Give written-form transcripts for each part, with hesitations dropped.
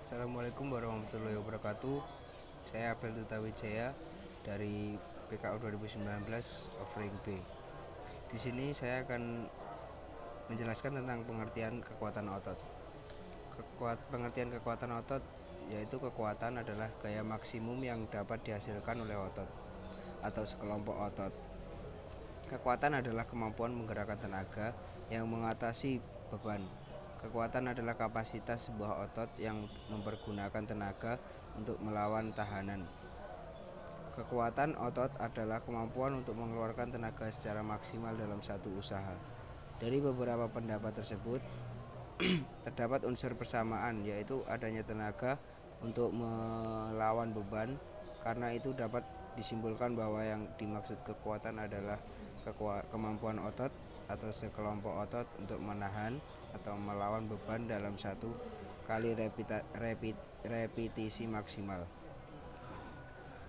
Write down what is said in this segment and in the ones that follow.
Assalamualaikum warahmatullahi wabarakatuh. Saya Abel Duta Wijaya dari PKU 2019 Offering B. Di sini saya akan menjelaskan tentang pengertian kekuatan otot. Pengertian kekuatan otot yaitu kekuatan adalah gaya maksimum yang dapat dihasilkan oleh otot atau sekelompok otot. Kekuatan adalah kemampuan menggerakkan tenaga yang mengatasi beban. Kekuatan adalah kapasitas sebuah otot yang mempergunakan tenaga untuk melawan tahanan. Kekuatan otot adalah kemampuan untuk mengeluarkan tenaga secara maksimal dalam satu usaha. Dari beberapa pendapat tersebut, terdapat unsur persamaan, yaitu adanya tenaga untuk melawan beban. Karena itu dapat disimpulkan bahwa yang dimaksud kekuatan adalah kemampuan otot atau sekelompok otot untuk menahan atau melawan beban dalam satu kali repetisi maksimal.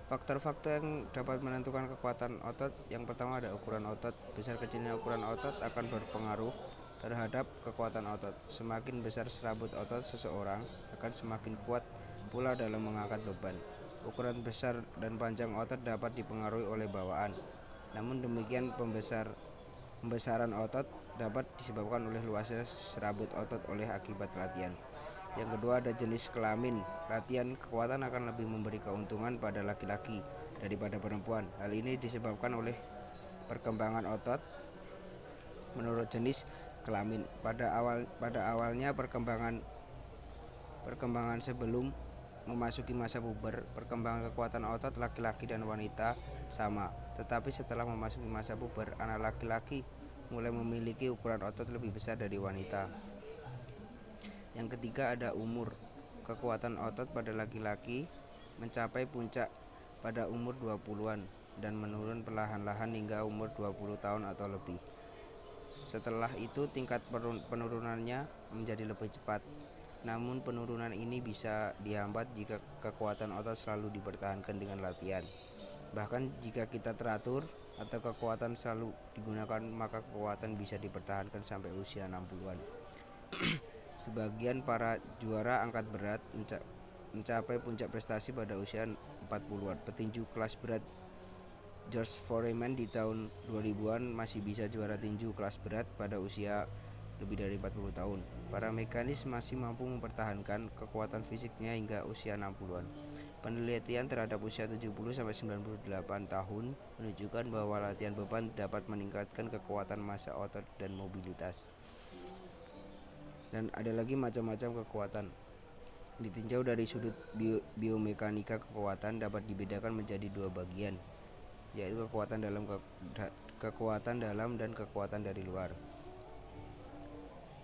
Faktor-faktor yang dapat menentukan kekuatan otot, yang pertama ada ukuran otot. Besar kecilnya ukuran otot akan berpengaruh terhadap kekuatan otot. Semakin besar serabut otot seseorang, akan semakin kuat pula dalam mengangkat beban. Ukuran besar dan panjang otot dapat dipengaruhi oleh bawaan. Namun demikian, pembesaran otot dapat disebabkan oleh luasnya serabut otot oleh akibat latihan. Yang kedua ada jenis kelamin. Latihan kekuatan akan lebih memberi keuntungan pada laki-laki daripada perempuan. Hal ini disebabkan oleh perkembangan otot menurut jenis kelamin. Pada awalnya perkembangan sebelum memasuki masa puber, perkembangan kekuatan otot laki-laki dan wanita sama. Tetapi setelah memasuki masa puber, anak laki-laki mulai memiliki ukuran otot lebih besar dari wanita. Yang ketiga ada umur. Kekuatan otot pada laki-laki mencapai puncak pada umur 20-an dan menurun perlahan-lahan hingga umur 20 tahun atau lebih. Setelah itu tingkat penurunannya menjadi lebih cepat. Namun penurunan ini bisa dihambat jika kekuatan otot selalu dipertahankan dengan latihan. Bahkan jika kita teratur atau kekuatan selalu digunakan, maka kekuatan bisa dipertahankan sampai usia 60-an. Sebagian para juara angkat berat mencapai puncak prestasi pada usia 40-an. Petinju kelas berat George Foreman di tahun 2000-an masih bisa juara tinju kelas berat pada usia lebih dari 40 tahun. Para mekanis masih mampu mempertahankan kekuatan fisiknya hingga usia 60-an. Penelitian terhadap usia 70-98 tahun menunjukkan bahwa latihan beban dapat meningkatkan kekuatan massa otot dan mobilitas. Dan ada lagi macam-macam kekuatan. Ditinjau dari sudut biomekanika, kekuatan dapat dibedakan menjadi dua bagian, yaitu kekuatan dalam dan kekuatan dari luar.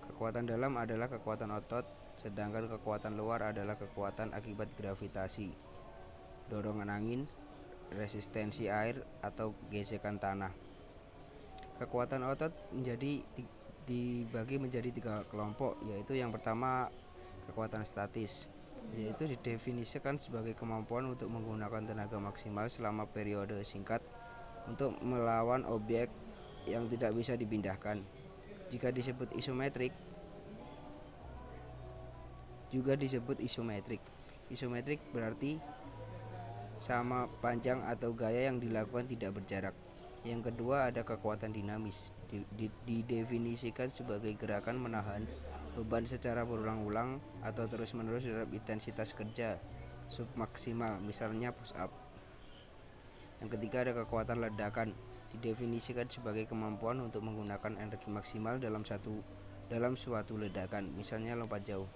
Kekuatan dalam adalah kekuatan otot, sedangkan kekuatan luar adalah kekuatan akibat gravitasi, dorongan angin, resistensi air, atau gesekan tanah. Kekuatan otot dibagi menjadi tiga kelompok, yaitu yang pertama kekuatan statis, yaitu didefinisikan sebagai kemampuan untuk menggunakan tenaga maksimal selama periode singkat untuk melawan objek yang tidak bisa dipindahkan. Jika disebut isometrik, juga disebut isometrik. Isometrik berarti sama panjang atau gaya yang dilakukan tidak berjarak. Yang kedua ada kekuatan dinamis, didefinisikan sebagai gerakan menahan beban secara berulang-ulang atau terus-menerus dalam intensitas kerja submaksimal, misalnya push up. Yang ketiga ada kekuatan ledakan, didefinisikan sebagai kemampuan untuk menggunakan energi maksimal dalam suatu ledakan, misalnya lompat jauh.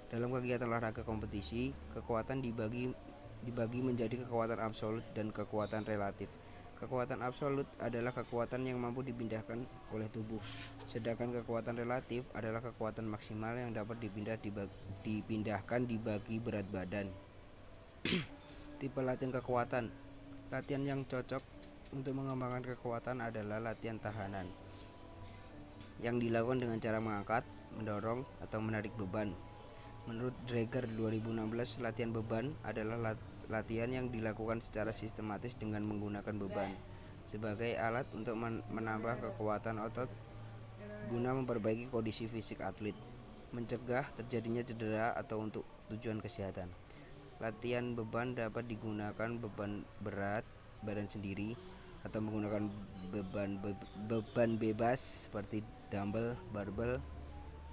Dalam kegiatan olahraga kompetisi, kekuatan dibagi menjadi kekuatan absolut dan kekuatan relatif. Kekuatan absolut adalah kekuatan yang mampu dipindahkan oleh tubuh, sedangkan kekuatan relatif adalah kekuatan maksimal yang dapat dipindahkan dibagi berat badan. Tipe latihan kekuatan. Latihan yang cocok untuk mengembangkan kekuatan adalah latihan tahanan, yang dilakukan dengan cara mengangkat, mendorong, atau menarik beban. Menurut Draeger 2016, latihan beban adalah latihan yang dilakukan secara sistematis dengan menggunakan beban sebagai alat untuk menambah kekuatan otot guna memperbaiki kondisi fisik atlet. mencegah terjadinya cedera atau untuk tujuan kesehatan. Latihan beban dapat digunakan beban berat badan sendiri atau menggunakan beban bebas seperti dumbbell, barbel,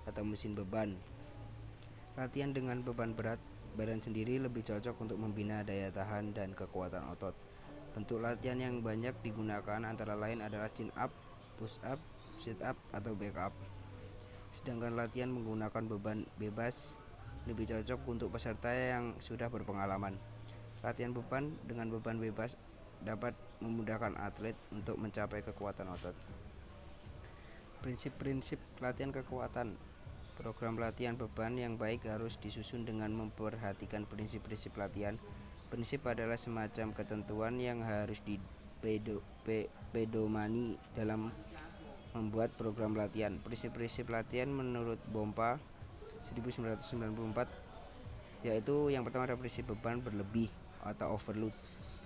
atau mesin beban. Latihan dengan beban berat badan sendiri lebih cocok untuk membina daya tahan dan kekuatan otot. Bentuk latihan yang banyak digunakan antara lain adalah chin up, push up, sit up, atau back up. Sedangkan latihan menggunakan beban bebas lebih cocok untuk peserta yang sudah berpengalaman. Latihan beban dengan beban bebas dapat memudahkan atlet untuk mencapai kekuatan otot. Prinsip-prinsip latihan kekuatan. Program latihan beban yang baik harus disusun dengan memperhatikan prinsip-prinsip latihan. Prinsip adalah semacam ketentuan yang harus dipedomani dalam membuat program latihan. Prinsip-prinsip latihan menurut Bompa 1994 yaitu yang pertama ada prinsip beban berlebih atau overload.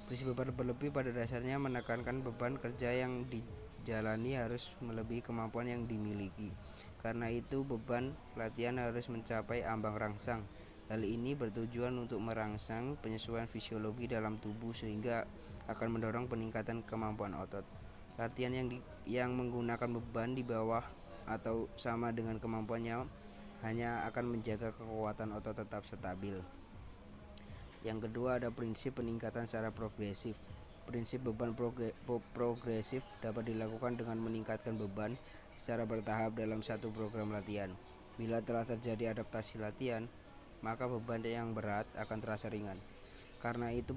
Prinsip beban berlebih pada dasarnya menekankan beban kerja yang dijalani harus melebihi kemampuan yang dimiliki. Karena itu beban latihan harus mencapai ambang rangsang. Hal ini bertujuan untuk merangsang penyesuaian fisiologi dalam tubuh sehingga akan mendorong peningkatan kemampuan otot. Latihan yang menggunakan beban di bawah atau sama dengan kemampuannya hanya akan menjaga kekuatan otot tetap stabil. Yang kedua ada prinsip peningkatan secara progresif. Prinsip beban progresif dapat dilakukan dengan meningkatkan beban secara bertahap dalam satu program latihan. Bila telah terjadi adaptasi latihan, maka beban yang berat akan terasa ringan. Karena itu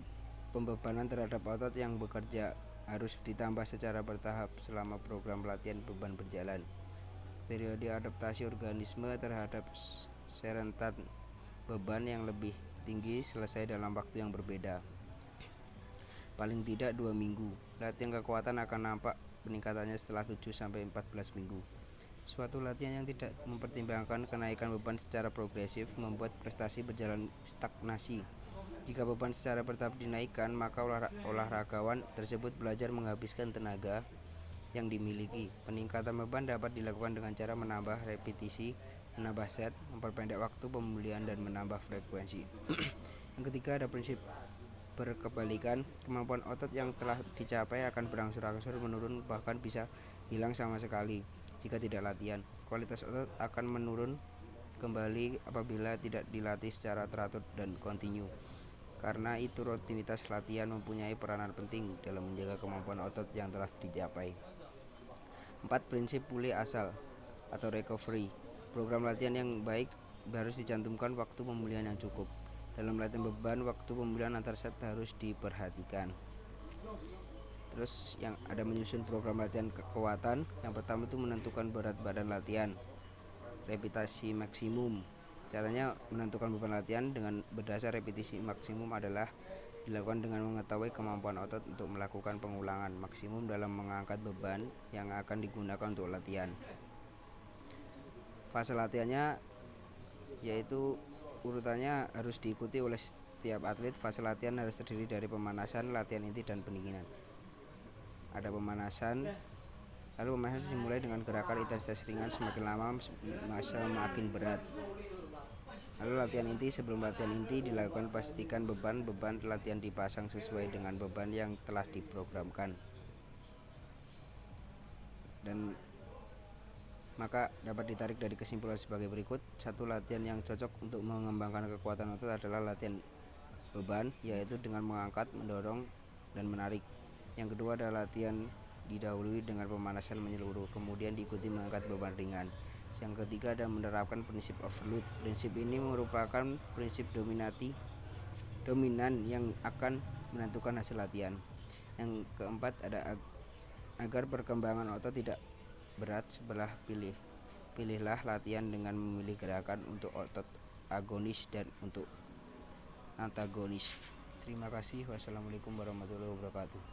pembebanan terhadap otot yang bekerja harus ditambah secara bertahap selama program latihan beban berjalan. Periode adaptasi organisme terhadap serentan beban yang lebih tinggi selesai dalam waktu yang berbeda. Paling tidak 2 minggu. Latihan kekuatan akan nampak peningkatannya setelah 7-14 minggu. Suatu latihan yang tidak mempertimbangkan kenaikan beban secara progresif membuat prestasi berjalan stagnasi. Jika beban secara bertahap dinaikkan, maka olahragawan tersebut belajar menghabiskan tenaga yang dimiliki. Peningkatan beban dapat dilakukan dengan cara menambah repetisi, menambah set, memperpendek waktu pemulihan, dan menambah frekuensi. Yang ketiga ada prinsip berkebalikan. Kemampuan otot yang telah dicapai akan berangsur-angsur menurun, bahkan bisa hilang sama sekali jika tidak latihan. Kualitas otot akan menurun kembali apabila tidak dilatih secara teratur dan kontinu. Karena itu rutinitas latihan mempunyai peranan penting dalam menjaga kemampuan otot yang telah dicapai. 4. Prinsip pulih asal atau recovery. Program latihan yang baik harus dicantumkan waktu pemulihan yang cukup. Dalam latihan beban, waktu pemulihan antar set harus diperhatikan. Terus yang ada menyusun program latihan kekuatan. Yang pertama itu menentukan berat badan latihan, repetisi maksimum. Caranya menentukan beban latihan dengan berdasar repetisi maksimum adalah dilakukan dengan mengetahui kemampuan otot untuk melakukan pengulangan maksimum dalam mengangkat beban yang akan digunakan untuk latihan. Fase latihannya yaitu urutannya harus diikuti oleh setiap atlet. Fase latihan harus terdiri dari pemanasan, latihan inti, dan pendinginan. Ada pemanasan, lalu pemanasan dimulai dengan gerakan intensitas ringan, semakin lama semakin berat. Lalu latihan inti. Sebelum latihan inti dilakukan, pastikan beban latihan dipasang sesuai dengan beban yang telah diprogramkan, dan maka dapat ditarik dari kesimpulan sebagai berikut. 1. Latihan yang cocok untuk mengembangkan kekuatan otot adalah latihan beban, yaitu dengan mengangkat, mendorong, dan menarik. Yang kedua adalah latihan didahului dengan pemanasan menyeluruh, kemudian diikuti mengangkat beban ringan. Yang ketiga ada menerapkan prinsip overload. Prinsip ini merupakan prinsip dominan yang akan menentukan hasil latihan. Yang keempat ada agar perkembangan otot tidak berat sebelah, pilihlah latihan dengan memilih gerakan untuk otot agonis dan untuk antagonis. Terima kasih. Wassalamualaikum warahmatullahi wabarakatuh.